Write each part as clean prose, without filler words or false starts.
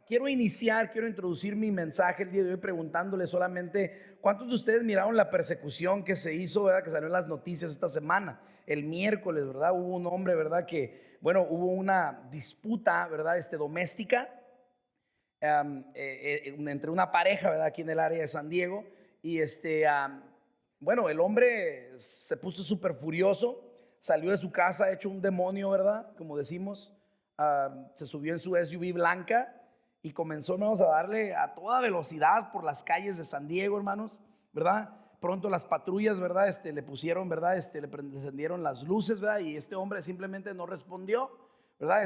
quiero introducir mi mensaje el día de hoy preguntándole solamente cuántos de ustedes miraron la persecución que se hizo, ¿verdad? Que salió en las noticias esta semana, el miércoles, ¿verdad? Hubo un hombre, ¿verdad? Que, bueno, hubo una disputa, ¿verdad? Doméstica entre una pareja, ¿verdad? Aquí en el área de San Diego. Y bueno, el hombre se puso súper furioso, salió de su casa hecho un demonio, ¿verdad? Como decimos, se subió en su SUV blanca y comenzó, hermanos, a darle a toda velocidad por las calles de San Diego, hermanos, ¿verdad? Pronto las patrullas, ¿verdad? Le pusieron, ¿verdad? Le encendieron las luces, ¿verdad? Y este hombre simplemente no respondió, ¿verdad?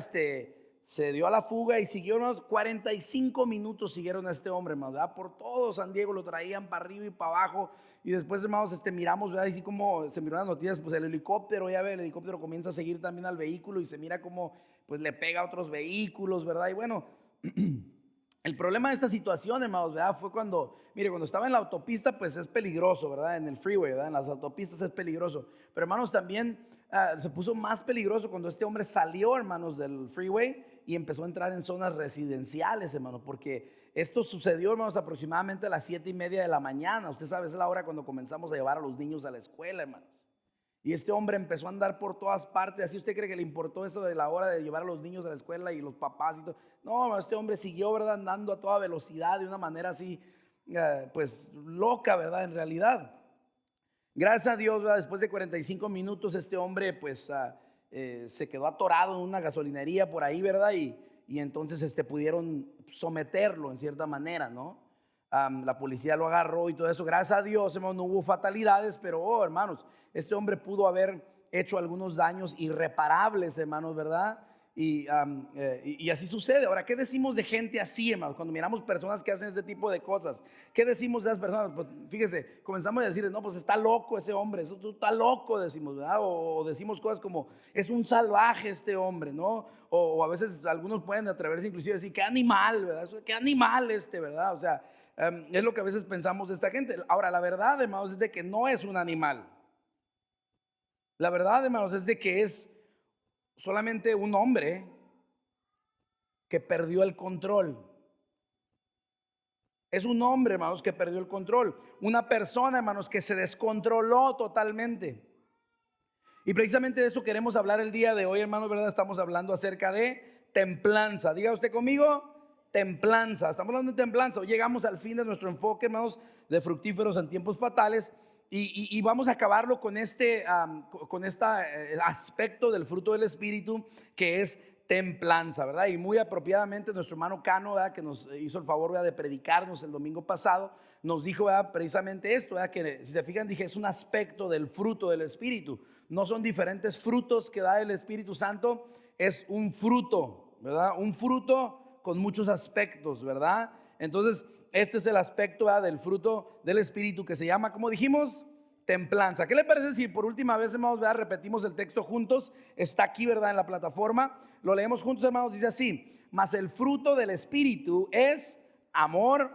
Se dio a la fuga y siguió, hermanos, 45 minutos siguieron a este hombre, hermanos, ¿verdad? Por todo San Diego lo traían para arriba y para abajo. Y después, hermanos, miramos, ¿verdad? Así como se miró en las noticias, pues el helicóptero, ya ve, el helicóptero comienza a seguir también al vehículo y se mira como, pues le pega a otros vehículos, ¿verdad? Y bueno, el problema de esta situación, hermanos, ¿verdad? Fue cuando, mire, cuando estaba en la autopista, pues es peligroso, ¿verdad? En el freeway, ¿verdad? En las autopistas es peligroso. Pero, hermanos, también se puso más peligroso cuando este hombre salió, hermanos, del freeway y empezó a entrar en zonas residenciales, hermanos, porque esto sucedió, hermanos, aproximadamente a las 7:30 de la mañana. Usted sabe, es la hora cuando comenzamos a llevar a los niños a la escuela, hermanos. Y este hombre empezó a andar por todas partes. ¿Así usted cree que le importó eso de la hora de llevar a los niños a la escuela y los papás y todo? No, este hombre siguió, ¿verdad? Andando a toda velocidad de una manera así, pues loca, ¿verdad? En realidad. Gracias a Dios, ¿verdad? Después de 45 minutos este hombre pues se quedó atorado en una gasolinería por ahí, ¿verdad? Y entonces pudieron someterlo en cierta manera, ¿no? La policía lo agarró y todo eso. Gracias a Dios, hermano, no hubo fatalidades, pero oh, hermanos, este hombre pudo haber hecho algunos daños irreparables, hermanos, ¿verdad? Y así sucede. Ahora, ¿qué decimos de gente así, hermanos? Cuando miramos personas que hacen este tipo de cosas, ¿qué decimos de esas personas? Pues fíjese, comenzamos a decirles, no, pues está loco ese hombre, eso tú está loco, decimos, ¿verdad? O decimos cosas como, es un salvaje este hombre, ¿no? O a veces algunos pueden atreverse inclusive a decir, qué animal, ¿verdad? Qué animal ¿verdad? O sea, es lo que a veces pensamos de esta gente. Ahora, la verdad, hermanos, es de que no es un animal. La verdad, hermanos, es de que es solamente un hombre que perdió el control. Es un hombre, hermanos, que perdió el control. Una persona, hermanos, que se descontroló totalmente. Y precisamente de eso queremos hablar el día de hoy, hermanos, ¿verdad? Estamos hablando acerca de templanza. Diga usted conmigo, templanza. Estamos hablando de templanza. Hoy llegamos al fin de nuestro enfoque, hermanos, de fructíferos en tiempos fatales. Y vamos a acabarlo con este aspecto del fruto del Espíritu, que es templanza, ¿verdad? Y muy apropiadamente nuestro hermano Cano, ¿verdad? Que nos hizo el favor, ¿verdad? De predicarnos el domingo pasado, nos dijo, ¿verdad? Precisamente esto, ¿verdad? Que si se fijan, dije, es un aspecto del fruto del Espíritu. No son diferentes frutos que da el Espíritu Santo, es un fruto, ¿verdad? Un fruto con muchos aspectos, ¿verdad? Entonces, este es el aspecto, ¿verdad? Del fruto del Espíritu que se llama, como dijimos, templanza. ¿Qué le parece si por última vez, hermanos, ¿verdad? Repetimos el texto juntos? Está aquí, ¿verdad? En la plataforma. Lo leemos juntos, hermanos. Dice así: mas el fruto del Espíritu es amor,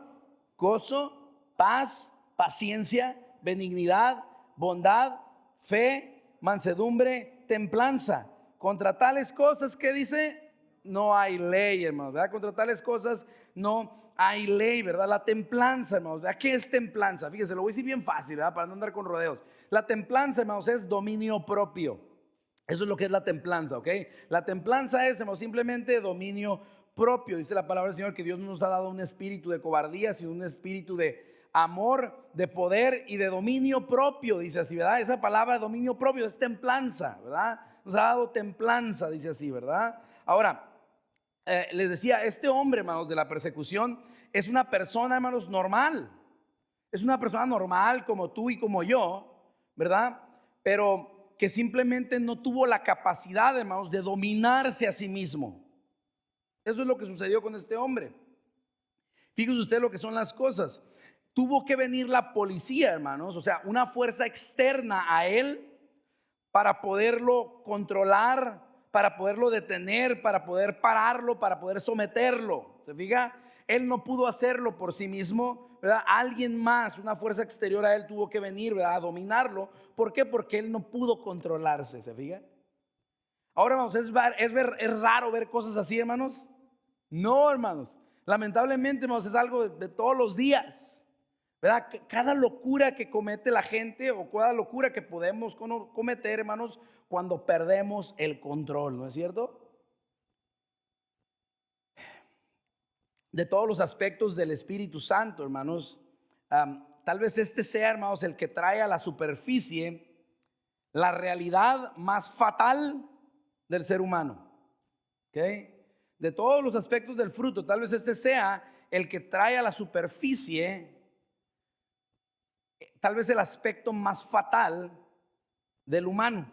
gozo, paz, paciencia, benignidad, bondad, fe, mansedumbre, templanza. Contra tales cosas, ¿qué dice? No hay ley, hermanos, ¿verdad? Contra tales cosas no hay ley, ¿verdad? La templanza, hermanos, ¿verdad? ¿Qué es templanza? Fíjense, lo voy a decir bien fácil, ¿verdad? Para no andar con rodeos. La templanza, hermanos, es dominio propio. Eso es lo que es la templanza, ¿ok? La templanza es, hermanos, simplemente dominio propio. Dice la palabra del Señor que Dios no nos ha dado un espíritu de cobardía, sino un espíritu de amor, de poder y de dominio propio, dice así, ¿verdad? Esa palabra dominio propio es templanza, ¿verdad? Nos ha dado templanza, dice así, ¿verdad? Ahora, les decía, este hombre, hermanos, de la persecución es una persona, hermanos, normal. Es una persona normal como tú y como yo, ¿verdad? Pero que simplemente no tuvo la capacidad, hermanos, de dominarse a sí mismo. Eso es lo que sucedió con este hombre. Fíjese usted lo que son las cosas. Tuvo que venir la policía, hermanos, o sea, una fuerza externa a él para poderlo controlar, para poderlo detener, para poder pararlo, para poder someterlo. ¿Se fija? Él no pudo hacerlo por sí mismo, ¿verdad? Alguien más, una fuerza exterior a él tuvo que venir, ¿verdad? A dominarlo. ¿Por qué? Porque él no pudo controlarse, ¿se fija? Ahora, vamos, es raro ver cosas así, hermanos. No, hermanos. Lamentablemente, hermanos, es algo de todos los días, ¿verdad? Cada locura que comete la gente o cada locura que podemos cometer, hermanos, cuando perdemos el control, ¿no es cierto? De todos los aspectos del Espíritu Santo, hermanos, tal vez este sea, hermanos, el que trae a la superficie la realidad más fatal del ser humano. ¿Ok? De todos los aspectos del fruto, tal vez este sea el que trae a la superficie tal vez el aspecto más fatal del humano.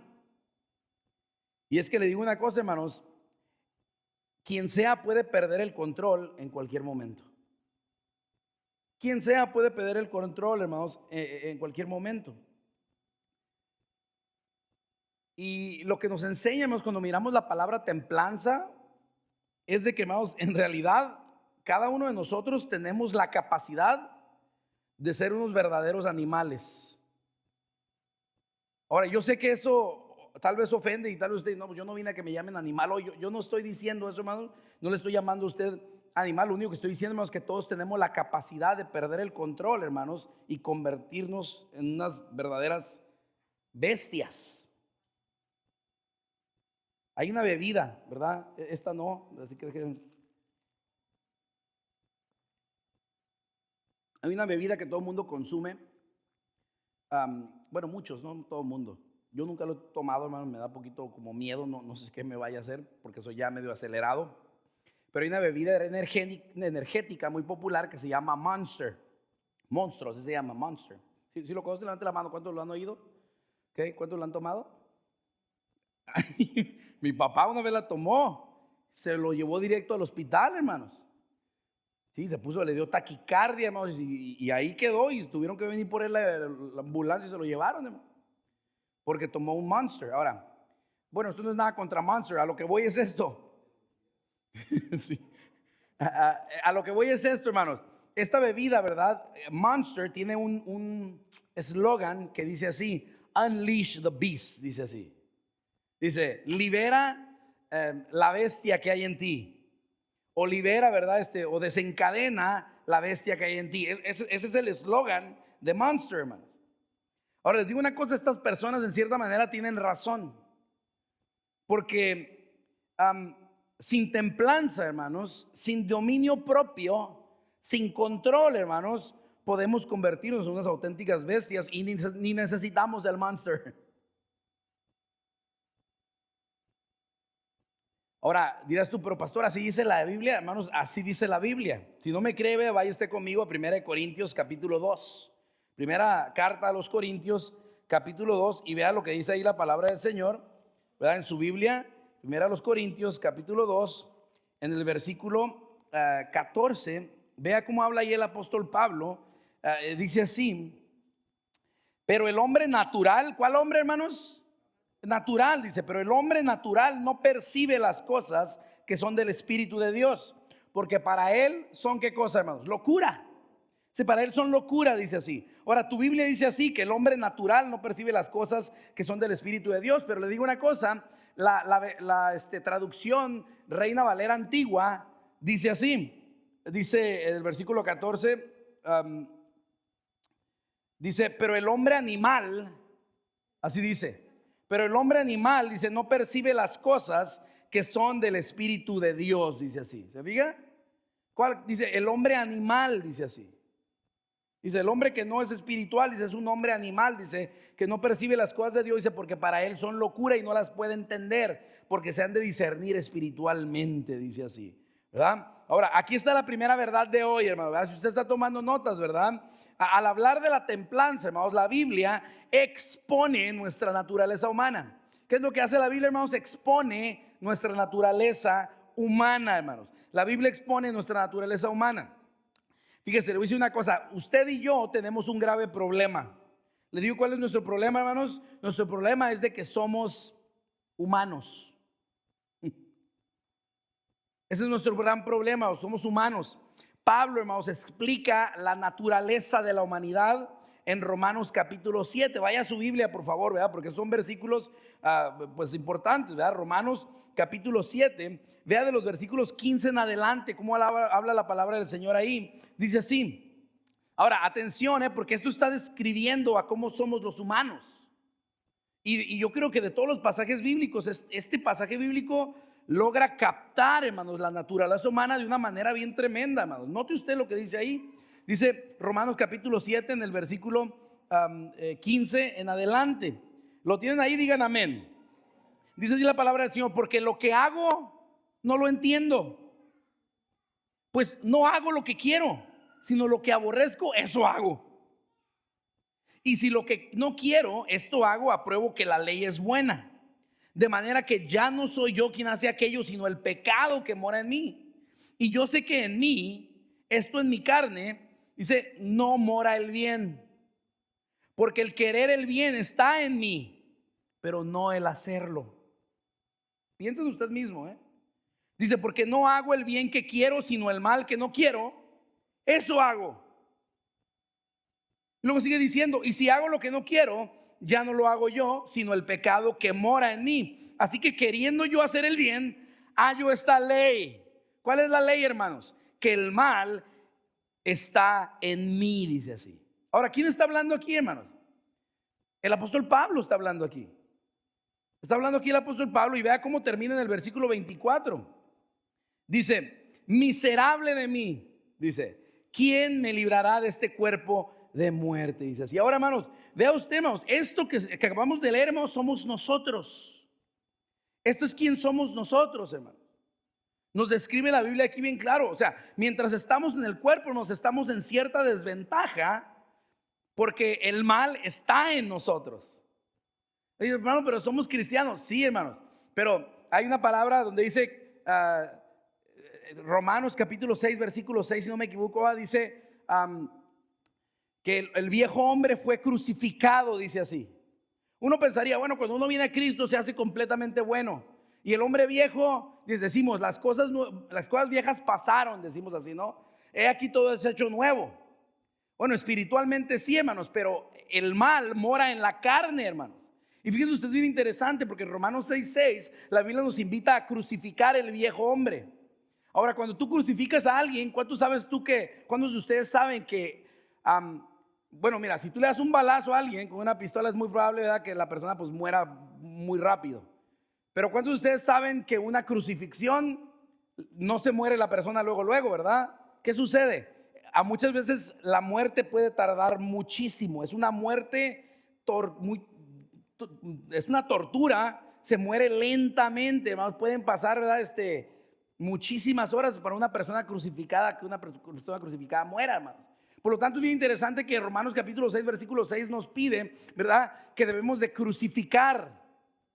Y es que le digo una cosa, hermanos, quien sea puede perder el control en cualquier momento. Quien sea puede perder el control, hermanos, en cualquier momento. Y lo que nos enseña, hermanos, cuando miramos la palabra templanza, es de que, hermanos, en realidad cada uno de nosotros tenemos la capacidad de ser unos verdaderos animales. Ahora, yo sé que eso tal vez ofende y tal vez usted, no, pues yo no vine a que me llamen animal. O yo no estoy diciendo eso, hermano. No le estoy llamando a usted animal. Lo único que estoy diciendo, hermanos, es que todos tenemos la capacidad de perder el control, hermanos, y convertirnos en unas verdaderas bestias. Hay una bebida, ¿verdad? Esta no, así que hay una bebida que todo el mundo consume. Bueno, muchos, no todo el mundo. Yo nunca lo he tomado, hermano, me da poquito como miedo, no sé qué me vaya a hacer porque soy ya medio acelerado. Pero hay una bebida energética muy popular que se llama Monster. Monstruo, así se llama, Monster. Si lo conocen, levante la mano. ¿Cuántos lo han oído? ¿Okay? ¿Cuántos lo han tomado? Mi papá una vez la tomó, se lo llevó directo al hospital, hermanos. Sí, le dio taquicardia, hermanos, y ahí quedó, y tuvieron que venir por él la ambulancia y se lo llevaron, hermano, porque tomó un Monster. Ahora, bueno, esto no es nada contra Monster, a lo que voy es esto. Sí. A lo que voy es esto, hermanos. Esta bebida, ¿verdad? Monster tiene un eslogan que dice así: Unleash the beast, dice así. Dice, libera la bestia que hay en ti. O libera, ¿verdad? O desencadena la bestia que hay en ti. Ese es el eslogan de Monster, hermanos. Ahora les digo una cosa, estas personas en cierta manera tienen razón. Porque sin templanza, hermanos, sin dominio propio, sin control, hermanos, podemos convertirnos en unas auténticas bestias y ni necesitamos el Monster. Ahora dirás tú, pero pastor, así dice la Biblia, hermanos, así dice la Biblia. Si no me cree, vaya usted conmigo a 1 Corintios capítulo 2. Primera carta a los Corintios capítulo 2 y vea lo que dice ahí la palabra del Señor, ¿verdad? En su Biblia, 1 Corintios capítulo 2, en el versículo 14, vea cómo habla ahí el apóstol Pablo. Dice así, pero el hombre natural, ¿cuál hombre, hermanos? Natural, dice, pero el hombre natural no percibe las cosas que son del Espíritu de Dios, porque para él son, ¿qué cosa, hermanos? Locura. Si para él son locura, dice así. Ahora, tu Biblia dice así, que el hombre natural no percibe las cosas que son del Espíritu de Dios, pero le digo una cosa, la traducción Reina Valera antigua dice así, dice el versículo 14, dice, pero el hombre animal, así dice, pero el hombre animal, dice, no percibe las cosas que son del Espíritu de Dios, dice así. ¿Se fija? ¿Cuál? Dice, el hombre animal, dice así. Dice, el hombre que no es espiritual, dice, es un hombre animal, dice, que no percibe las cosas de Dios, dice, porque para él son locura y no las puede entender, porque se han de discernir espiritualmente, dice así, ¿verdad? Ahora, aquí está la primera verdad de hoy, hermano, ¿verdad? Si usted está tomando notas, ¿verdad? Al hablar de la templanza, hermanos, la Biblia expone nuestra naturaleza humana. ¿Qué es lo que hace la Biblia, hermanos? Expone nuestra naturaleza humana, hermanos. La Biblia expone nuestra naturaleza humana. Fíjese, le voy a decir una cosa, usted y yo tenemos un grave problema. Le digo cuál es nuestro problema, hermanos. Nuestro problema es de que somos humanos. Ese es nuestro gran problema, somos humanos. Pablo, hermanos, explica la naturaleza de la humanidad en Romanos capítulo 7. Vaya a su Biblia, por favor, ¿verdad? Porque son versículos pues importantes, ¿verdad? Romanos capítulo 7, vea de los versículos 15 en adelante, cómo habla la palabra del Señor ahí. Dice así. Ahora, atención, porque esto está describiendo a cómo somos los humanos. Y yo creo que de todos los pasajes bíblicos, este pasaje bíblico logra captar, hermanos, la naturaleza humana de una manera bien tremenda, hermanos. Note usted lo que dice ahí. Dice Romanos capítulo 7 en el versículo 15 en adelante. ¿Lo tienen ahí? Digan amén. Dice así la palabra del Señor: porque lo que hago no lo entiendo, pues no hago lo que quiero, sino lo que aborrezco, eso hago. Y si lo que no quiero, esto hago, apruebo que la ley es buena. De manera que ya no soy yo quien hace aquello, sino el pecado que mora en mí. Y yo sé que en mí, esto en mi carne, dice, no mora el bien. Porque el querer el bien está en mí, pero no el hacerlo. Piensen usted mismo, Dice, porque no hago el bien que quiero, sino el mal que no quiero, eso hago. Luego sigue diciendo, y si hago lo que no quiero, ya no lo hago yo, sino el pecado que mora en mí. Así que queriendo yo hacer el bien, hallo esta ley. ¿Cuál es la ley, hermanos? Que el mal está en mí, dice así. Ahora, ¿quién está hablando aquí, hermanos? El apóstol Pablo está hablando aquí. Está hablando aquí el apóstol Pablo, y vea cómo termina en el versículo 24. Dice, miserable de mí, dice, ¿quién me librará de este cuerpo de muerte? Dice así. Ahora, hermanos, vea usted, hermanos, esto que acabamos de leer, hermanos, somos nosotros. Esto es quién somos nosotros, hermanos. Nos describe la Biblia aquí bien claro. O sea, mientras estamos en el cuerpo, nos estamos en cierta desventaja, porque el mal está en nosotros. Oye, hermano, pero somos cristianos. Sí, hermanos, pero hay una palabra donde dice Romanos capítulo 6 versículo 6, si no me equivoco, dice que el viejo hombre fue crucificado, dice así. Uno pensaría, bueno, cuando uno viene a Cristo se hace completamente bueno. Y el hombre viejo, decimos, las cosas viejas pasaron, decimos así, ¿no? He aquí todo es hecho nuevo. Bueno, espiritualmente sí, hermanos, pero el mal mora en la carne, hermanos. Y fíjense, usted es bien interesante, porque en Romanos 6:6 la Biblia nos invita a crucificar el viejo hombre. Ahora, cuando tú crucificas a alguien, ¿cuántos de ustedes saben que bueno, mira, si tú le das un balazo a alguien con una pistola, es muy probable, ¿verdad?, que la persona pues muera muy rápido. Pero ¿cuántos de ustedes saben que una crucifixión no se muere la persona luego, ¿verdad? ¿Qué sucede? A muchas veces la muerte puede tardar muchísimo. Es una muerte es una tortura. Se muere lentamente, hermanos. Pueden pasar, ¿verdad?, muchísimas horas para una persona crucificada, que una persona crucificada muera, hermanos. Por lo tanto, es bien interesante que Romanos capítulo 6 versículo 6 nos pide, ¿verdad?, que debemos de crucificar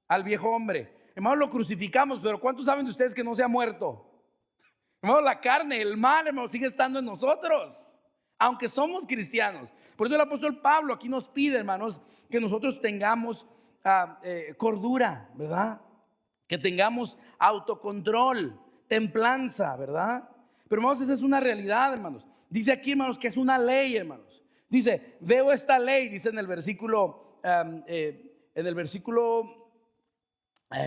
al viejo hombre. Hermanos, lo crucificamos, pero ¿cuántos saben de ustedes que no se ha muerto? Hermanos, la carne, el mal, hermanos, sigue estando en nosotros, aunque somos cristianos. Por eso el apóstol Pablo aquí nos pide, hermanos, que nosotros tengamos cordura, ¿verdad? Que tengamos autocontrol, templanza, ¿verdad? Pero, hermanos, esa es una realidad, hermanos. Dice aquí, hermanos, que es una ley, hermanos. Dice, veo esta ley, dice en el versículo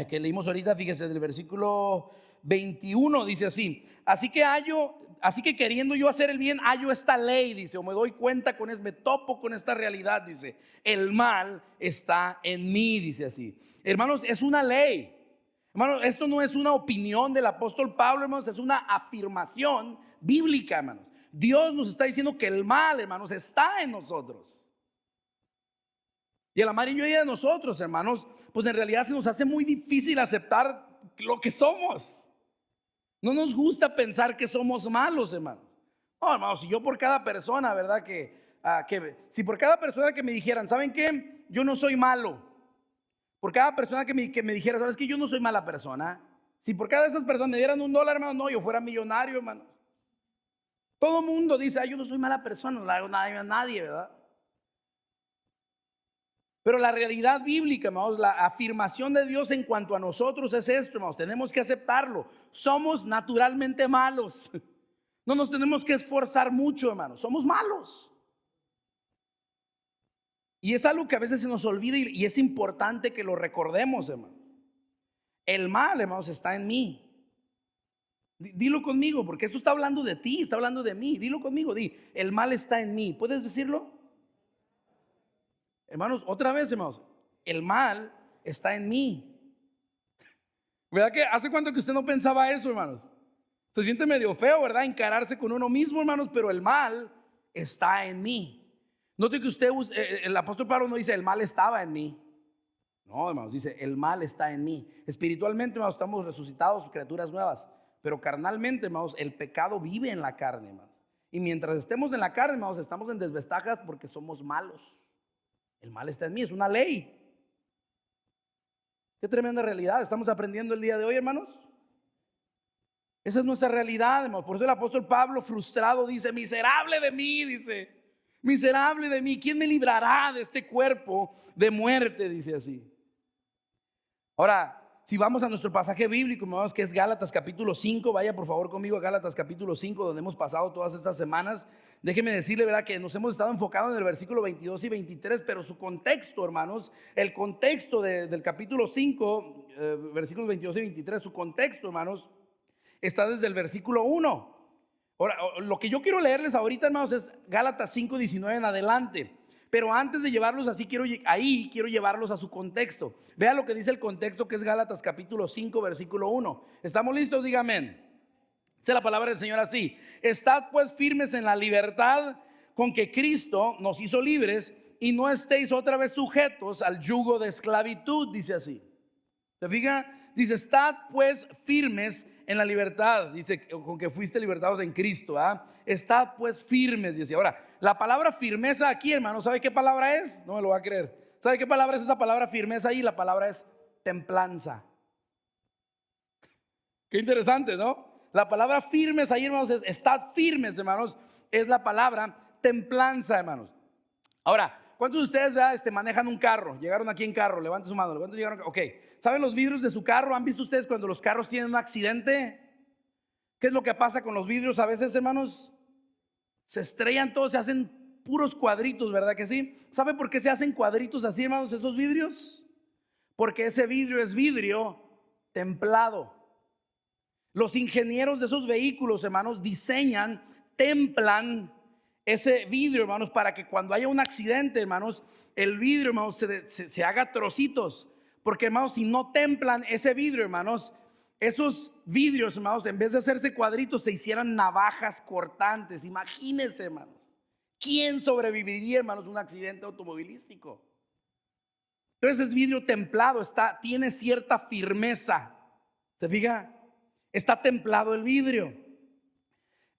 que leímos ahorita, fíjese, del versículo 21, dice así: así que queriendo yo hacer el bien, hallo esta ley, dice, o me doy cuenta me topo con esta realidad, dice, el mal está en mí, dice así. Hermanos, es una ley. Hermanos, esto no es una opinión del apóstol Pablo, hermanos, es una afirmación bíblica, hermanos. Dios nos está diciendo que el mal, hermanos, está en nosotros. Y a la mayoría de nosotros, hermanos, pues en realidad se nos hace muy difícil aceptar lo que somos. No nos gusta pensar que somos malos, hermanos. No, hermanos, si yo por cada persona, ¿verdad? Si por cada persona que me dijeran, ¿saben qué? Yo no soy malo. Por cada persona que me dijera, ¿sabes qué? Yo no soy mala persona. Si por cada de esas personas me dieran $1, hermano, no, yo fuera millonario, hermano. Todo el mundo dice, yo no soy mala persona, no le hago nada a nadie, ¿verdad? Pero la realidad bíblica, hermanos, la afirmación de Dios en cuanto a nosotros es esto, hermanos. Tenemos que aceptarlo. Somos naturalmente malos. No nos tenemos que esforzar mucho, hermanos. Somos malos. Y es algo que a veces se nos olvida y es importante que lo recordemos, hermano. El mal, hermanos, está en mí. Dilo conmigo, porque esto está hablando de ti, está hablando de mí. Dilo conmigo, el mal está en mí. ¿Puedes decirlo? Hermanos, otra vez, hermanos, el mal está en mí. ¿Verdad que hace cuánto que usted no pensaba eso, hermanos? Se siente medio feo, ¿verdad? Encararse con uno mismo, hermanos, pero el mal está en mí. Note que usted, el apóstol Pablo no dice el mal estaba en mí. No, hermanos, dice el mal está en mí. Espiritualmente, hermanos, estamos resucitados, criaturas nuevas. Pero carnalmente, hermanos, el pecado vive en la carne, hermanos. Y mientras estemos en la carne, hermanos, estamos en desventajas porque somos malos. El mal está en mí, es una ley. Qué tremenda realidad estamos aprendiendo el día de hoy, hermanos. Esa es nuestra realidad, hermanos. Por eso el apóstol Pablo, frustrado, dice: miserable de mí, dice, miserable de mí, ¿quién me librará de este cuerpo de muerte? Dice así. Ahora, si vamos a nuestro pasaje bíblico, hermanos, que es Gálatas capítulo 5, vaya por favor conmigo a Gálatas capítulo 5, donde hemos pasado todas estas semanas. Déjeme decirle, ¿verdad?, que nos hemos estado enfocando en el versículo 22 y 23, pero su contexto, hermanos, el contexto del capítulo 5, versículos 22 y 23, su contexto, hermanos, está desde el versículo 1. Ahora, lo que yo quiero leerles ahorita, hermanos, es Gálatas 5, 19 en adelante. Pero antes de llevarlos así, quiero llevarlos a su contexto. Vea lo que dice el contexto, que es Gálatas capítulo 5, versículo 1. ¿Estamos listos? Diga amén. Dice la palabra del Señor así: estad pues firmes en la libertad con que Cristo nos hizo libres, y no estéis otra vez sujetos al yugo de esclavitud. Dice así. ¿Se fija? Dice: estad pues firmes en la libertad, dice, con que fuiste libertados en Cristo. Estad pues firmes, dice. Ahora, la palabra firmeza aquí, hermano, ¿sabe qué palabra es? No me lo va a creer. ¿Sabe qué palabra es esa palabra firmeza ahí? La palabra es templanza. Qué interesante, ¿no? La palabra firmes ahí, hermanos, es estad firmes, hermanos. Es la palabra templanza, hermanos. Ahora, ¿cuántos de ustedes, ¿verdad?, manejan un carro? Llegaron aquí en carro, levante su mano. ¿Cuántos llegaron? Ok. ¿Saben los vidrios de su carro? ¿Han visto ustedes cuando los carros tienen un accidente? ¿Qué es lo que pasa con los vidrios a veces, hermanos? Se estrellan todos, se hacen puros cuadritos, ¿verdad que sí? ¿Sabe por qué se hacen cuadritos así, hermanos, esos vidrios? Porque ese vidrio es vidrio templado. Los ingenieros de esos vehículos, hermanos, diseñan, templan ese vidrio, hermanos, para que cuando haya un accidente, hermanos, el vidrio, hermanos, se haga trocitos. Porque, hermanos, si no templan ese vidrio, hermanos, esos vidrios, hermanos, en vez de hacerse cuadritos, se hicieran navajas cortantes. Imagínense, hermanos, ¿quién sobreviviría, hermanos, a un accidente automovilístico? Entonces es vidrio templado, tiene cierta firmeza. ¿Se fija? Está templado el vidrio.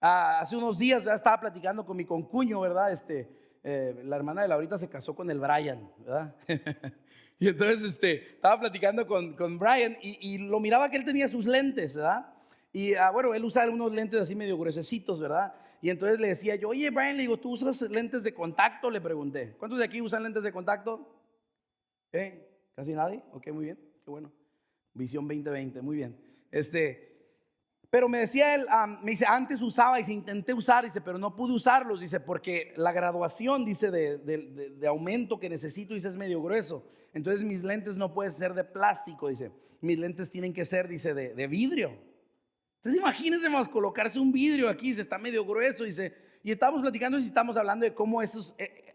Hace unos días ya estaba platicando con mi concuño, ¿verdad? La hermana de Laurita se casó con el Brian, ¿verdad? Y entonces estaba platicando con Brian y lo miraba que él tenía sus lentes, ¿verdad? Y bueno, él usa unos lentes así medio gruesecitos, ¿verdad? Y entonces le decía yo: oye, Brian, le digo, ¿tú usas lentes de contacto? Le pregunté. ¿Cuántos de aquí usan lentes de contacto? ¿Casi nadie? Ok, muy bien, qué bueno. Visión 2020, muy bien. Pero me decía él, me dice, antes usaba y intenté usar, dice, pero no pude usarlos, dice, porque la graduación, dice, de aumento que necesito, dice, es medio grueso. Entonces mis lentes no pueden ser de plástico, dice, mis lentes tienen que ser, dice, de vidrio. Entonces imagínense, hermanos, colocarse un vidrio aquí, dice, está medio grueso, dice. Y estábamos platicando y estamos hablando de cómo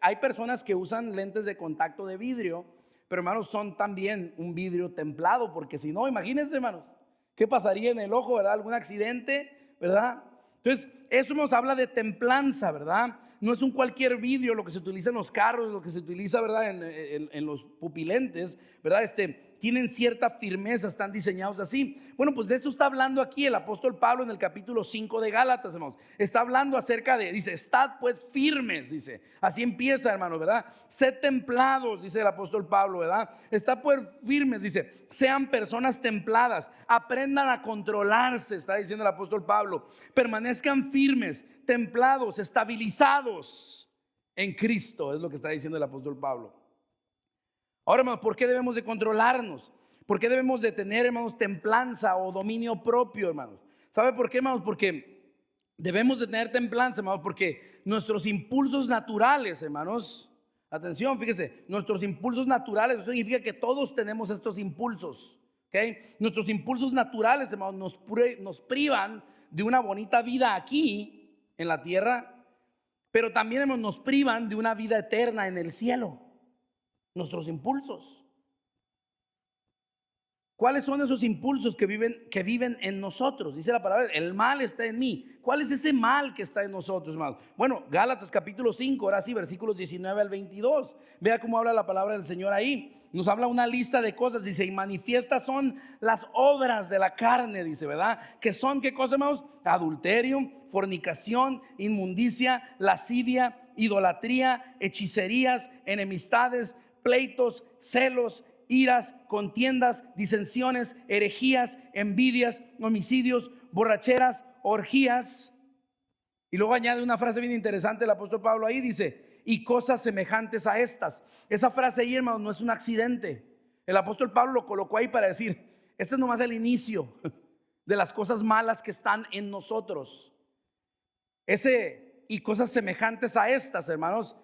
hay personas que usan lentes de contacto de vidrio, pero, hermanos, son también un vidrio templado, porque si no, imagínense, hermanos, ¿qué pasaría en el ojo, verdad? ¿Algún accidente, verdad? Entonces, eso nos habla de templanza, ¿verdad? No es un cualquier vidrio lo que se utiliza en los carros, lo que se utiliza, ¿verdad?, en los pupilentes, ¿verdad? Tienen cierta firmeza, están diseñados así. Bueno, pues de esto está hablando aquí el apóstol Pablo en el capítulo 5 de Gálatas, hermanos. Está hablando acerca dice, estad pues firmes, dice. Así empieza, hermanos, ¿verdad? Sed templados, dice el apóstol Pablo, ¿verdad? Estad pues firmes, dice. Sean personas templadas, aprendan a controlarse, está diciendo el apóstol Pablo. Permanezcan firmes, templados, estabilizados en Cristo, es lo que está diciendo el apóstol Pablo. Ahora, hermanos, ¿por qué debemos de controlarnos? ¿Por qué debemos de tener, hermanos, templanza o dominio propio, hermanos? ¿Sabe por qué, hermanos? Porque debemos de tener templanza, hermanos, porque nuestros impulsos naturales, hermanos, Atención, fíjese, nuestros impulsos naturales, eso significa que todos tenemos estos impulsos, ¿ok? Nuestros impulsos naturales, hermanos, nos privan de una bonita vida aquí en la tierra, pero también, hermanos, nos privan de una vida eterna en el cielo. Nuestros impulsos. ¿Cuáles son esos impulsos que viven en nosotros? Dice la palabra, el mal está en mí. ¿Cuál es ese mal que está en nosotros, hermanos? Bueno, Gálatas capítulo 5, ahora sí, versículos 19 al 22. Vea cómo habla la palabra del Señor ahí. Nos habla una lista de cosas, dice, y manifiestas son las obras de la carne, dice, ¿verdad? Que son, ¿qué cosas, hermanos? Adulterio, fornicación, inmundicia, lascivia, idolatría, hechicerías, enemistades, pleitos, celos, iras, contiendas, disensiones, herejías, envidias, homicidios, borracheras, orgías. Y luego añade una frase bien interesante el apóstol Pablo ahí, dice, y cosas semejantes a estas. Esa frase ahí, hermanos, no es un accidente. El apóstol Pablo lo colocó ahí para decir, este es nomás el inicio de las cosas malas que están en nosotros. Ese y cosas semejantes a estas, hermanos,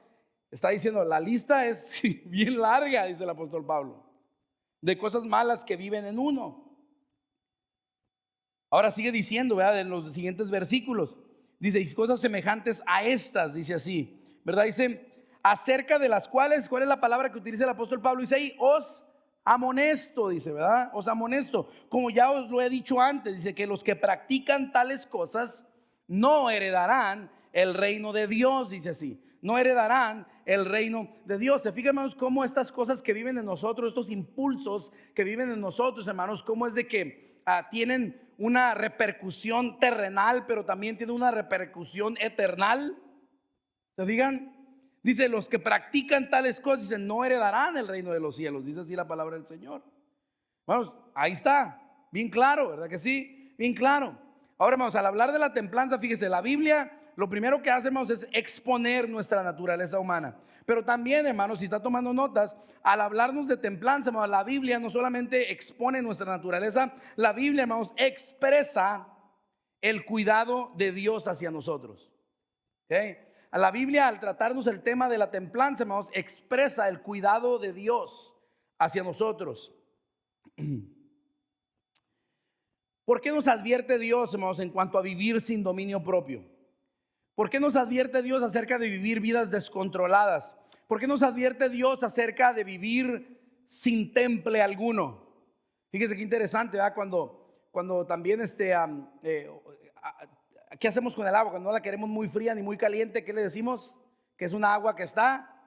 está diciendo, la lista es bien larga, dice el apóstol Pablo, de cosas malas que viven en uno. Ahora sigue diciendo, ¿verdad? En los siguientes versículos, dice, y cosas semejantes a estas, dice así, ¿verdad? Dice, acerca de las cuales, ¿cuál es la palabra que utiliza el apóstol Pablo? Dice ahí, os amonesto, dice, ¿verdad? Os amonesto, como ya os lo he dicho antes, dice que los que practican tales cosas no heredarán el reino de Dios, dice así. No heredarán el reino de Dios. Se fijan, hermanos, cómo estas cosas que viven en nosotros, estos impulsos que viven en nosotros, hermanos, cómo es de que tienen una repercusión terrenal, pero también tienen una repercusión eternal. ¿Se fijan? Dice, los que practican tales cosas, dicen, no heredarán el reino de los cielos. Dice así la palabra del Señor. Vamos, ahí está, bien claro, ¿verdad que sí? Bien claro. Ahora, hermanos, al hablar de la templanza, fíjese, la Biblia lo primero que hace, hermanos, es exponer nuestra naturaleza humana. Pero también, hermanos, si está tomando notas, al hablarnos de templanza, hermanos, la Biblia no solamente expone nuestra naturaleza, la Biblia, hermanos, expresa el cuidado de Dios hacia nosotros. ¿Okay? A la Biblia, al tratarnos el tema de la templanza, hermanos, expresa el cuidado de Dios hacia nosotros. ¿Por qué nos advierte Dios, hermanos, en cuanto a vivir sin dominio propio? ¿Por qué nos advierte Dios acerca de vivir vidas descontroladas? ¿Por qué nos advierte Dios acerca de vivir sin temple alguno? Fíjese qué interesante, ¿verdad? Cuando también ¿qué hacemos con el agua? Cuando no la queremos muy fría ni muy caliente, ¿qué le decimos? Que es una agua que está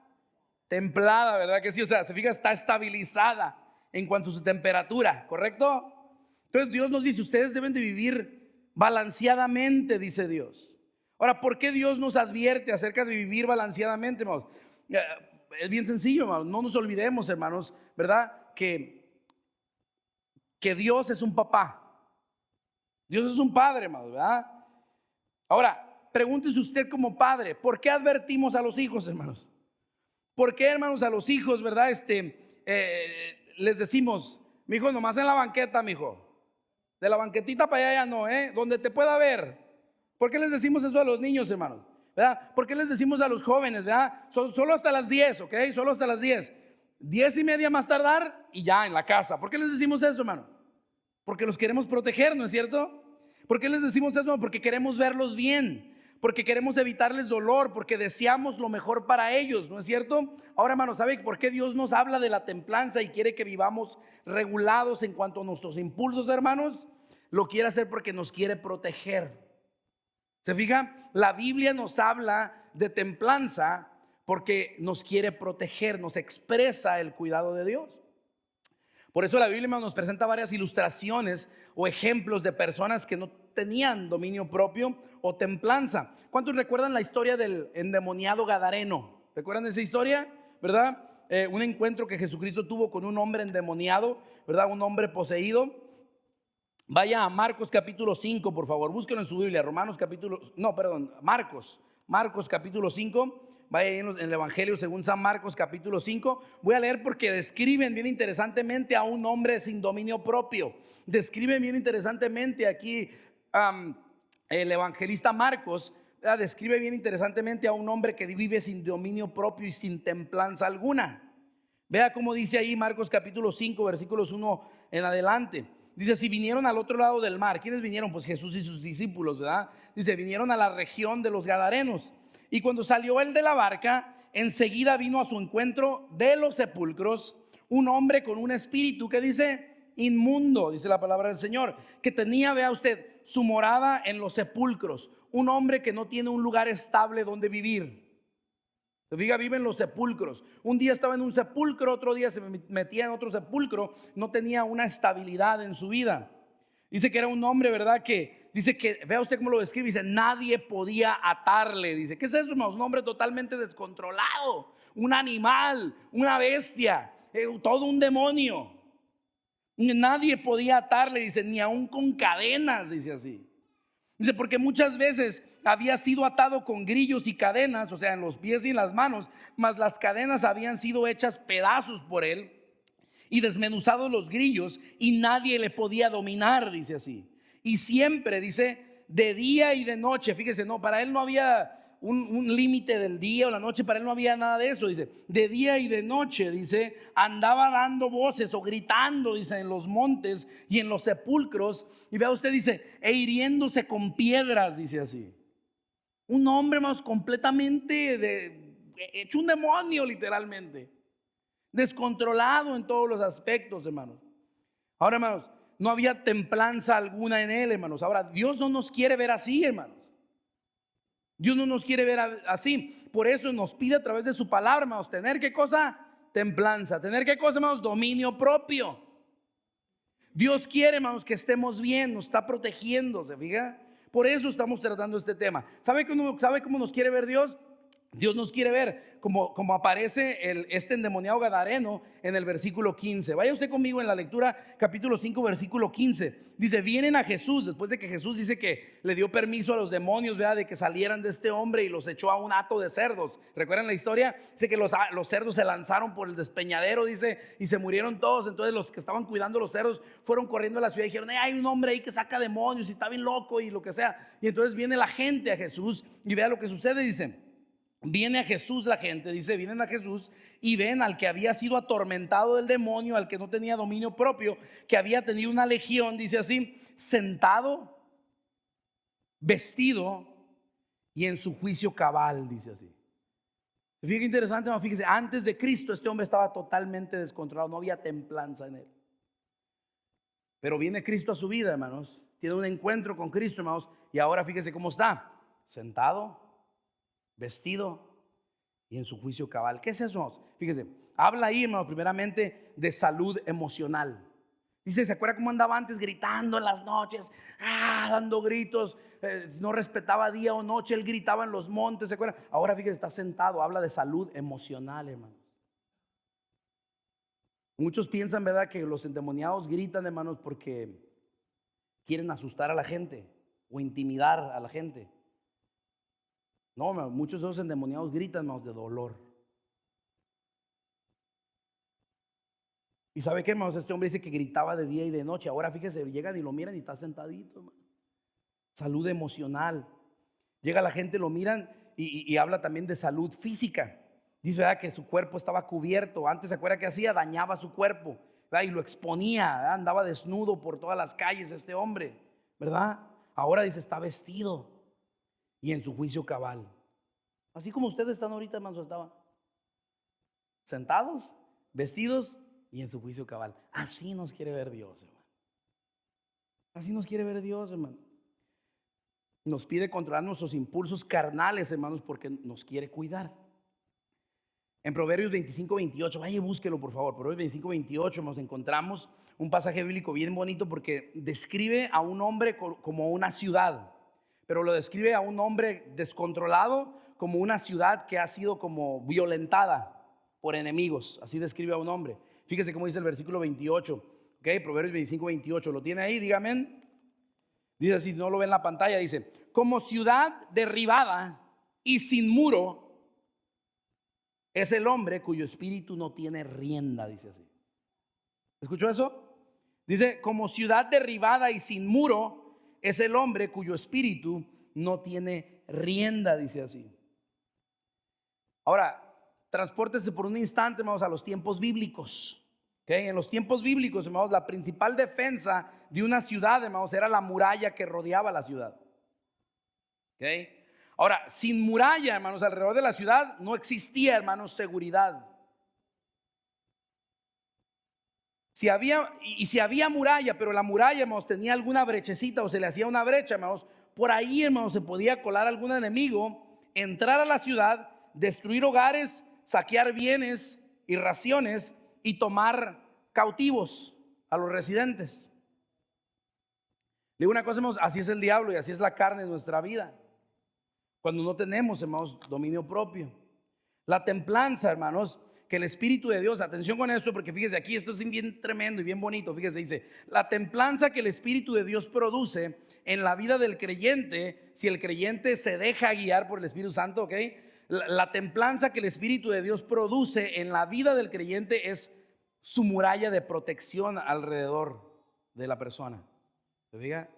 templada, ¿verdad? Que sí, o sea, se fija, está estabilizada en cuanto a su temperatura, ¿correcto? Entonces Dios nos dice, ustedes deben de vivir balanceadamente, dice Dios. Ahora, ¿por qué Dios nos advierte acerca de vivir balanceadamente, hermanos? Es bien sencillo, hermanos. No nos olvidemos, hermanos, ¿verdad? Que Dios es un papá. Dios es un padre, hermanos, ¿verdad? Ahora, pregúntese usted como padre, ¿por qué advertimos a los hijos, hermanos? ¿Por qué, hermanos, a los hijos, verdad? Les decimos, mi hijo, nomás en la banqueta, mi hijo. De la banquetita para allá ya no, donde te pueda ver. ¿Por qué les decimos eso a los niños, hermanos? ¿Verdad? ¿Por qué les decimos a los jóvenes, verdad? Solo hasta las 10, ¿ok? Solo hasta las 10. 10:30 más tardar y ya en la casa. ¿Por qué les decimos eso, hermano? Porque los queremos proteger, ¿no es cierto? ¿Por qué les decimos eso, hermano? Porque queremos verlos bien, porque queremos evitarles dolor, porque deseamos lo mejor para ellos, ¿no es cierto? Ahora, hermano, ¿sabe por qué Dios nos habla de la templanza y quiere que vivamos regulados en cuanto a nuestros impulsos, hermanos? Lo quiere hacer porque nos quiere proteger. ¿Se fija? La Biblia nos habla de templanza porque nos quiere proteger, nos expresa el cuidado de Dios. Por eso la Biblia nos presenta varias ilustraciones o ejemplos de personas que no tenían dominio propio o templanza. ¿Cuántos recuerdan la historia del endemoniado gadareno? ¿Recuerdan esa historia? ¿Verdad? Un encuentro que Jesucristo tuvo con un hombre endemoniado, ¿verdad? Un hombre poseído. Vaya a Marcos capítulo 5, por favor, búsquenlo en su Biblia. Marcos capítulo 5. Vaya en el Evangelio según San Marcos capítulo 5. Voy a leer porque describen bien interesantemente a un hombre sin dominio propio. Describen bien interesantemente aquí el evangelista Marcos describe bien interesantemente a un hombre que vive sin dominio propio y sin templanza alguna. Vea cómo dice ahí Marcos capítulo 5, versículos 1 en adelante. Dice, si vinieron al otro lado del mar. ¿Quiénes vinieron? Pues Jesús y sus discípulos, ¿verdad? Dice, vinieron a la región de los Gadarenos. Y cuando salió él de la barca, enseguida vino a su encuentro de los sepulcros un hombre con un espíritu que dice, inmundo, dice la palabra del Señor, que tenía, vea usted, su morada en los sepulcros. Un hombre que no tiene un lugar estable donde vivir. Se fija, vive en los sepulcros. Un día estaba en un sepulcro, otro día se metía en otro sepulcro. No tenía una estabilidad en su vida. Dice que era un hombre, ¿verdad? Que dice que, vea usted cómo lo describe. Dice, nadie podía atarle. Dice, ¿qué es eso, hermanos? Un hombre totalmente descontrolado. Un animal, una bestia, todo un demonio. Nadie podía atarle, dice, ni aún con cadenas, dice así. Dice, porque muchas veces había sido atado con grillos y cadenas, o sea, en los pies y en las manos, mas las cadenas habían sido hechas pedazos por él y desmenuzados los grillos, y nadie le podía dominar, dice así. Y siempre, dice, de día y de noche, fíjese, no, para él no había un límite del día o la noche, para él no había nada de eso, dice, de día y de noche, dice, andaba dando voces o gritando, dice, en los montes y en los sepulcros, y vea usted, dice, e hiriéndose con piedras, dice así. Un hombre más completamente hecho un demonio, literalmente, descontrolado en todos los aspectos, hermanos. Ahora, hermanos, no había templanza alguna en él, hermanos. Ahora, Dios no nos quiere ver así, hermanos. Dios no nos quiere ver así. Por eso nos pide a través de su palabra, hermanos, tener ¿qué cosa? Templanza. Tener ¿qué cosa, hermanos? Dominio propio. Dios quiere, hermanos, que estemos bien. Nos está protegiendo, ¿se fija? Por eso estamos tratando este tema. ¿Sabe cómo nos quiere ver Dios? Dios nos quiere ver como aparece este endemoniado gadareno en el versículo 15. Vaya usted conmigo en la lectura, capítulo 5, versículo 15. Dice, vienen a Jesús, después de que Jesús dice que le dio permiso a los demonios, ¿verdad?, de que salieran de este hombre y los echó a un hato de cerdos. ¿Recuerdan la historia? Dice que los cerdos se lanzaron por el despeñadero, dice, y se murieron todos. Entonces los que estaban cuidando los cerdos fueron corriendo a la ciudad y dijeron, hay un hombre ahí que saca demonios y está bien loco y lo que sea. Y entonces viene la gente a Jesús y vea lo que sucede, dice. Viene a Jesús la gente, dice, vienen a Jesús y ven al que había sido atormentado del demonio, al que no tenía dominio propio, que había tenido una legión, dice así, sentado, vestido y en su juicio cabal, dice así. Fíjate interesante, fíjese, antes de Cristo este hombre estaba totalmente descontrolado, no había templanza en él. Pero viene Cristo a su vida, hermanos, tiene un encuentro con Cristo, hermanos, y ahora fíjese cómo está, sentado, vestido y en su juicio cabal. ¿Qué es eso? Fíjese, habla ahí, hermano, primeramente de salud emocional. Dice, ¿se acuerda cómo andaba antes gritando en las noches? Dando gritos, no respetaba día o noche, él gritaba en los montes, ¿se acuerda? Ahora fíjese, está sentado, habla de salud emocional, hermano. Muchos piensan, ¿verdad?, que los endemoniados gritan, hermanos, porque quieren asustar a la gente o intimidar a la gente. No, muchos de esos endemoniados gritan, hermanos, de dolor. Y ¿sabe qué, hermanos? Este hombre dice que gritaba de día y de noche. Ahora fíjese, llegan y lo miran y está sentadito, hermano. Salud emocional. Llega la gente, lo miran y habla también de salud física. Dice, ¿verdad?, que su cuerpo estaba cubierto. Antes, ¿se acuerda que hacía? Dañaba su cuerpo, ¿verdad?, y lo exponía, ¿verdad? Andaba desnudo por todas las calles este hombre, ¿verdad? Ahora dice, está vestido y en su juicio cabal. Así como ustedes están ahorita, hermanos, estaban sentados, vestidos y en su juicio cabal. Así nos quiere ver Dios, hermano. Así nos quiere ver Dios, hermano. Nos pide controlar nuestros impulsos carnales, hermanos, porque nos quiere cuidar. En Proverbios 25, 28, vaya y búsquelo, por favor. Proverbios 25, 28 nos encontramos un pasaje bíblico bien bonito porque describe a un hombre como una ciudad, pero lo describe a un hombre descontrolado como una ciudad que ha sido como violentada por enemigos. Así describe a un hombre. Fíjese cómo dice el versículo 28, ¿ok? Proverbios 25, 28, ¿lo tiene ahí? Dígame. Dice así, no lo ve en la pantalla, dice, como ciudad derribada y sin muro es el hombre cuyo espíritu no tiene rienda, dice así. ¿Escuchó eso? Dice, como ciudad derribada y sin muro es el hombre cuyo espíritu no tiene rienda, dice así. Ahora, transpórtese por un instante, hermanos, a los tiempos bíblicos. En los tiempos bíblicos, hermanos, la principal defensa de una ciudad, hermanos, era la muralla que rodeaba la ciudad. Ahora, sin muralla, hermanos, alrededor de la ciudad no existía, hermanos, seguridad. Si había muralla, pero la muralla, hermanos, tenía alguna brechecita o se le hacía una brecha, hermanos, por ahí, hermanos, se podía colar algún enemigo, entrar a la ciudad, destruir hogares, saquear bienes y raciones y tomar cautivos a los residentes. Le digo una cosa, hermanos, así es el diablo y así es la carne en nuestra vida. Cuando no tenemos, hermanos, dominio propio. La templanza, hermanos, que el Espíritu de Dios, atención con esto, porque fíjese aquí, esto es bien tremendo y bien bonito. Fíjese, dice, la templanza que el Espíritu de Dios produce en la vida del creyente, si el creyente se deja guiar por el Espíritu Santo, ¿ok? La templanza que el Espíritu de Dios produce en la vida del creyente es su muralla de protección alrededor de la persona. ¿Se fija?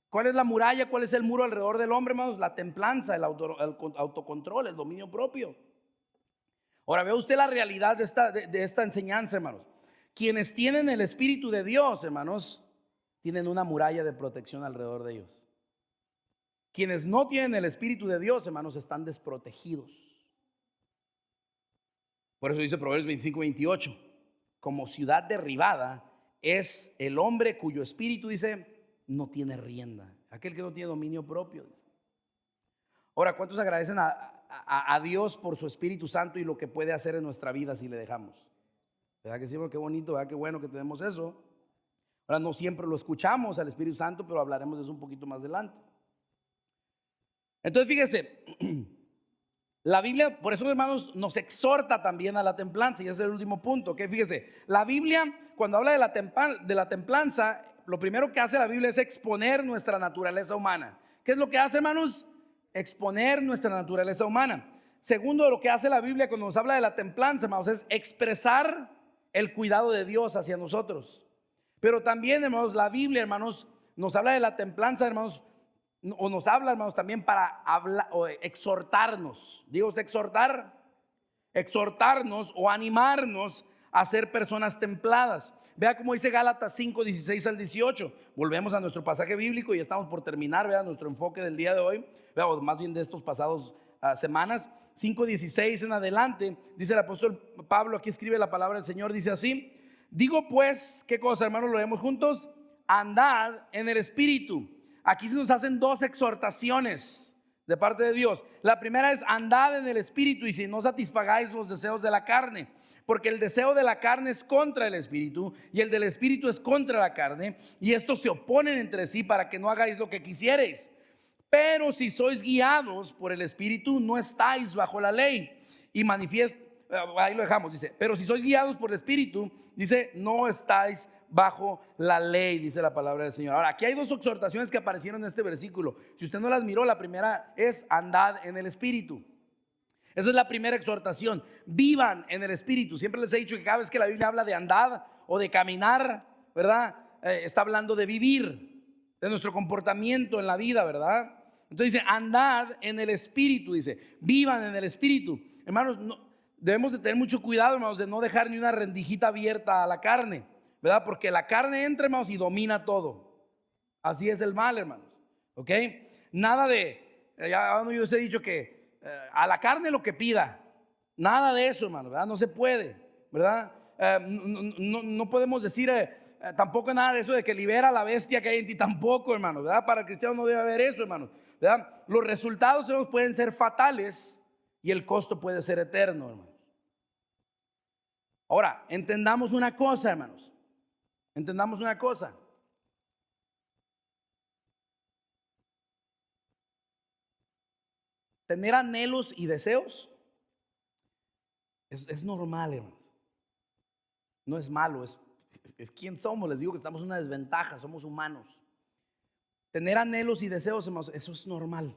¿Cuál es la muralla? ¿Cuál es el muro alrededor del hombre, hermanos? La templanza, el autocontrol, el dominio propio. Ahora, ve usted la realidad de esta enseñanza, hermanos. Quienes tienen el Espíritu de Dios, hermanos, tienen una muralla de protección alrededor de ellos. Quienes no tienen el Espíritu de Dios, hermanos, están desprotegidos. Por eso dice Proverbios 25:28, como ciudad derribada es el hombre cuyo espíritu, dice, no tiene rienda, aquel que no tiene dominio propio. Ahora, ¿cuántos agradecen a Dios por su Espíritu Santo y lo que puede hacer en nuestra vida si le dejamos? ¿Verdad que sí? Qué bonito, ¿verdad? Qué bueno que tenemos eso. Ahora, no siempre lo escuchamos al Espíritu Santo, pero hablaremos de eso un poquito más adelante. Entonces, fíjese, la Biblia, por eso, hermanos, nos exhorta también a la templanza, y ese es el último punto. Que fíjese, la Biblia, cuando habla de la templanza, lo primero que hace la Biblia es exponer nuestra naturaleza humana. ¿Qué es lo que hace, hermanos? Exponer nuestra naturaleza humana. Segundo, lo que hace la Biblia cuando nos habla de la templanza, hermanos, es expresar el cuidado de Dios hacia nosotros. Pero también, hermanos, la Biblia, hermanos, nos habla de la templanza, hermanos, o nos habla, hermanos, también para hablar o exhortarnos. Digo usted exhortarnos o animarnos a ser personas templadas. Vea cómo dice Gálatas 5:16 al 18. Volvemos a nuestro pasaje bíblico y estamos por terminar, vea, nuestro enfoque del día de hoy, vea, o más bien de estos pasados semanas. 5:16 en adelante, dice el apóstol Pablo, aquí escribe la palabra del Señor, dice así: digo pues, ¿qué cosa, hermanos? Lo leemos juntos. Andad en el Espíritu. Aquí se nos hacen dos exhortaciones de parte de Dios. La primera es: andad en el Espíritu, y si no satisfagáis los deseos de la carne, porque el deseo de la carne es contra el Espíritu y el del Espíritu es contra la carne, y estos se oponen entre sí para que no hagáis lo que quisiereis. Pero si sois guiados por el Espíritu, no estáis bajo la ley. Y ahí lo dejamos, dice, pero si sois guiados por el Espíritu, dice, no estáis bajo la ley, dice la palabra del Señor. Ahora, aquí hay dos exhortaciones que aparecieron en este versículo. Si usted no las miró, la primera es: andad en el Espíritu. Esa es la primera exhortación. Vivan en el Espíritu. Siempre les he dicho que cada vez que la Biblia habla de andar o de caminar, ¿verdad? Está hablando de vivir, de nuestro comportamiento en la vida, ¿verdad? Entonces dice: andad en el Espíritu, dice, vivan en el Espíritu. Hermanos, debemos de tener mucho cuidado, hermanos, de no dejar ni una rendijita abierta a la carne, ¿verdad? Porque la carne entra, hermanos, y domina todo. Así es el mal, hermanos. ¿Ok? Nada de, ya yo les he dicho que a la carne lo que pida. Nada de eso, hermano, ¿verdad? No se puede, ¿verdad? No podemos decir tampoco nada de eso de que libera a la bestia que hay en ti, tampoco, hermano, ¿verdad? Para el cristiano no debe haber eso, hermano, ¿verdad? Los resultados, hermanos, pueden ser fatales y el costo puede ser eterno, hermanos. Ahora, entendamos una cosa, hermanos. Entendamos una cosa. Tener anhelos y deseos es normal, hermano. No es malo, es quien somos. Les digo que estamos en una desventaja, somos humanos. Tener anhelos y deseos, hermanos, eso es normal.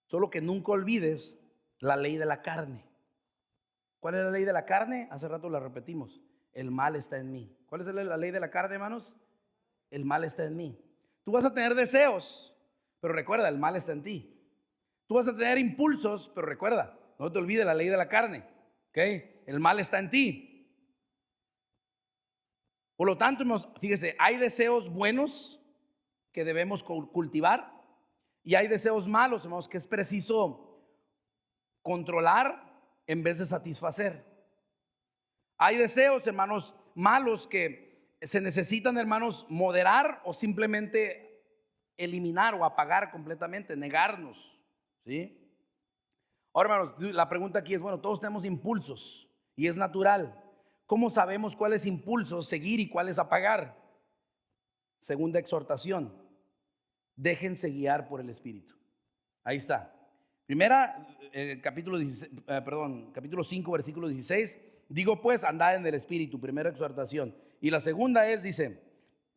Solo que nunca olvides la ley de la carne. ¿Cuál es la ley de la carne? Hace rato la repetimos. El mal está en mí. ¿Cuál es la ley de la carne, hermanos? El mal está en mí. Tú vas a tener deseos, pero recuerda, el mal está en ti. Tú vas a tener impulsos, pero recuerda, no te olvides la ley de la carne, ¿ok? El mal está en ti. Por lo tanto, hermanos, fíjese, hay deseos buenos que debemos cultivar y hay deseos malos, hermanos, que es preciso controlar en vez de satisfacer. Hay deseos, hermanos, malos que se necesitan, hermanos, moderar o simplemente eliminar o apagar completamente, negarnos, ¿sí? Ahora, hermanos, la pregunta aquí es, bueno, todos tenemos impulsos y es natural. ¿Cómo sabemos cuáles impulsos seguir y cuáles apagar? Segunda exhortación, déjense guiar por el Espíritu. Ahí está. Primera, capítulo 5, versículo 16. Digo pues, andad en el Espíritu, primera exhortación. Y la segunda es, dice,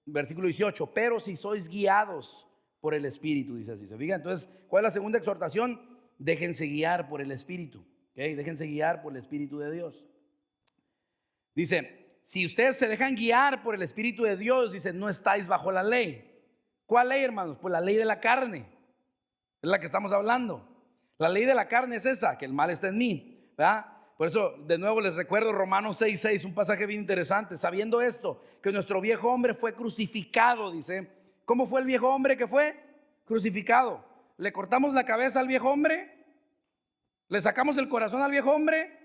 versículo 18, pero si sois guiados por el Espíritu, dice así. ¿Se fijan? Entonces, ¿cuál es la segunda exhortación? Déjense guiar por el Espíritu. ¿Okay? Déjense guiar por el Espíritu de Dios. Dice, si ustedes se dejan guiar por el Espíritu de Dios, dice, no estáis bajo la ley. ¿Cuál ley, hermanos? Pues la ley de la carne. Es la que estamos hablando. La ley de la carne es esa, que el mal está en mí, ¿verdad? Por eso, de nuevo les recuerdo Romanos 6:6, un pasaje bien interesante. Sabiendo esto, que nuestro viejo hombre fue crucificado, dice. ¿Cómo fue el viejo hombre que fue crucificado? ¿Le cortamos la cabeza al viejo hombre? ¿Le sacamos el corazón al viejo hombre?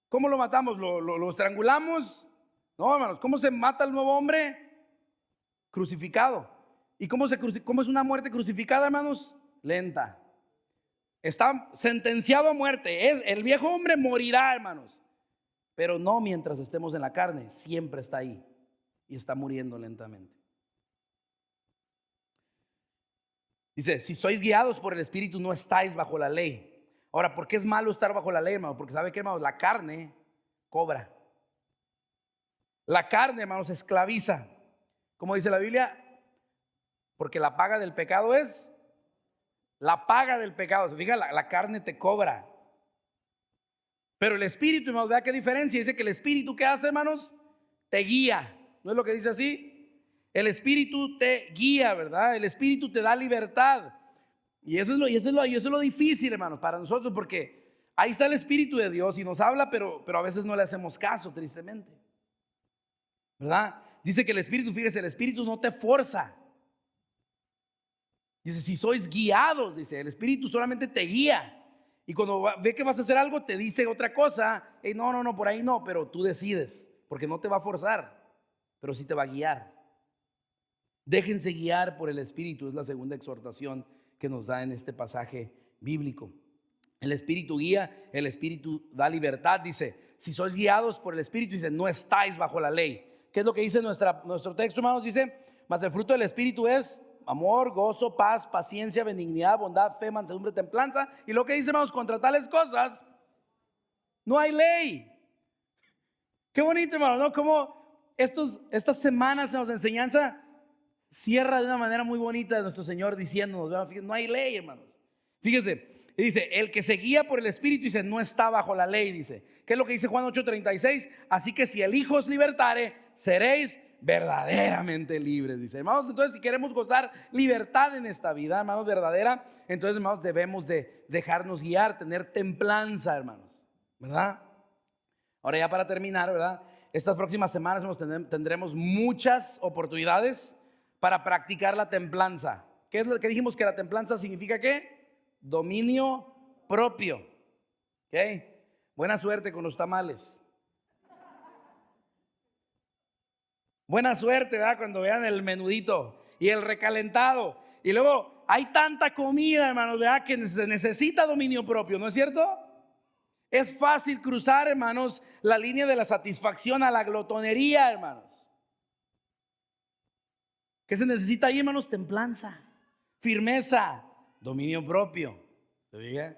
¿Cómo lo matamos? ¿Lo estrangulamos? No, hermanos. ¿Cómo se mata al nuevo hombre? Crucificado. ¿Y cómo es una muerte crucificada, hermanos? Lenta. Está sentenciado a muerte. El viejo hombre morirá, hermanos. Pero no mientras estemos en la carne. Siempre está ahí. Y está muriendo lentamente. Dice, si sois guiados por el Espíritu, no estáis bajo la ley. Ahora, ¿por qué es malo estar bajo la ley, hermano? Porque ¿sabe qué, hermanos? La carne cobra. La carne, hermanos, esclaviza. Como dice la Biblia, porque la paga del pecado es la paga del pecado. ¿Se fija? La carne te cobra. Pero el Espíritu, hermanos, ¿verdad qué diferencia? Dice que el Espíritu, ¿qué hace, hermanos? Te guía. ¿No es lo que dice así? El Espíritu te guía, ¿verdad? El Espíritu te da libertad. Y eso es lo difícil, hermanos, para nosotros, porque ahí está el Espíritu de Dios y nos habla, pero a veces no le hacemos caso, tristemente, ¿verdad? Dice que el Espíritu, fíjese, el Espíritu no te forza. Dice, si sois guiados, dice, el Espíritu solamente te guía. Y cuando ve que vas a hacer algo, te dice otra cosa. Hey, no, por ahí no, pero tú decides, porque no te va a forzar, pero sí te va a guiar. Déjense guiar por el Espíritu, es la segunda exhortación que nos da en este pasaje bíblico. El Espíritu guía, el Espíritu da libertad. Dice, si sois guiados por el Espíritu, dice, no estáis bajo la ley. ¿Qué es lo que dice nuestro texto, hermanos? Dice, mas el fruto del Espíritu es amor, gozo, paz, paciencia, benignidad, bondad, fe, mansedumbre, templanza. Y lo que dice, hermanos, contra tales cosas no hay ley. Qué bonito, hermanos, ¿no? Como estas semanas de enseñanza cierra de una manera muy bonita de nuestro Señor diciéndonos, no hay ley, hermanos. Fíjese, dice, el que se guía por el Espíritu, dice, no está bajo la ley, dice. ¿Qué es lo que dice Juan 8:36? Así que si el Hijo os libertare, seréis verdaderamente libres, dice. Hermanos, entonces si queremos gozar libertad en esta vida, hermanos, verdadera, entonces, hermanos, debemos de dejarnos guiar, tener templanza, hermanos, ¿verdad? Ahora ya para terminar, ¿verdad? Estas próximas semanas tendremos muchas oportunidades para practicar la templanza. ¿Qué es lo que dijimos que la templanza significa? ¿Qué? Dominio propio. ¿Ok? Buena suerte con los tamales. Buena suerte, ¿verdad? Cuando vean el menudito y el recalentado. Y luego hay tanta comida, hermanos, ¿verdad? Que se necesita dominio propio, ¿no es cierto? Es fácil cruzar, hermanos, la línea de la satisfacción a la glotonería, hermanos. ¿Qué se necesita ahí, hermanos? Templanza, firmeza, dominio propio. ¿Se diga?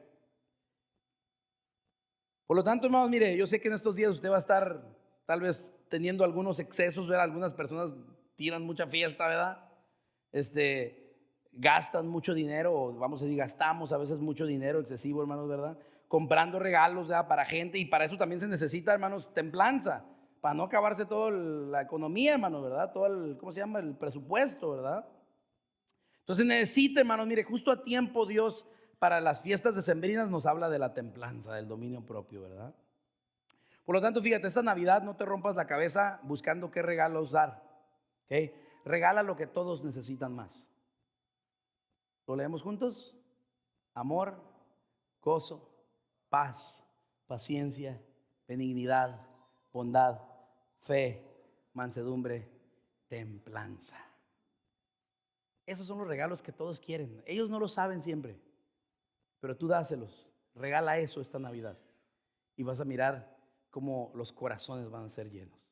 Por lo tanto, hermanos, mire, yo sé que en estos días usted va a estar tal vez teniendo algunos excesos, ¿verdad? Algunas personas tiran mucha fiesta, ¿verdad? Gastan mucho dinero, vamos a decir, gastamos a veces mucho dinero excesivo, hermanos, ¿verdad? Comprando regalos, ¿verdad? Para gente, y para eso también se necesita, hermanos, templanza. Para no acabarse toda la economía, hermano, ¿verdad? Todo ¿cómo se llama? El presupuesto, ¿verdad? Entonces necesita, hermanos, mire, justo a tiempo Dios para las fiestas decembrinas nos habla de la templanza, del dominio propio, ¿verdad? Por lo tanto, fíjate, esta Navidad no te rompas la cabeza buscando qué regalos dar, ¿ok? Regala lo que todos necesitan más. ¿Lo leemos juntos? Amor, gozo, paz, paciencia, benignidad, bondad, fe, mansedumbre, templanza. Esos son los regalos que todos quieren. Ellos no lo saben siempre, pero tú dáselos. Regala eso esta Navidad y vas a mirar cómo los corazones van a ser llenos.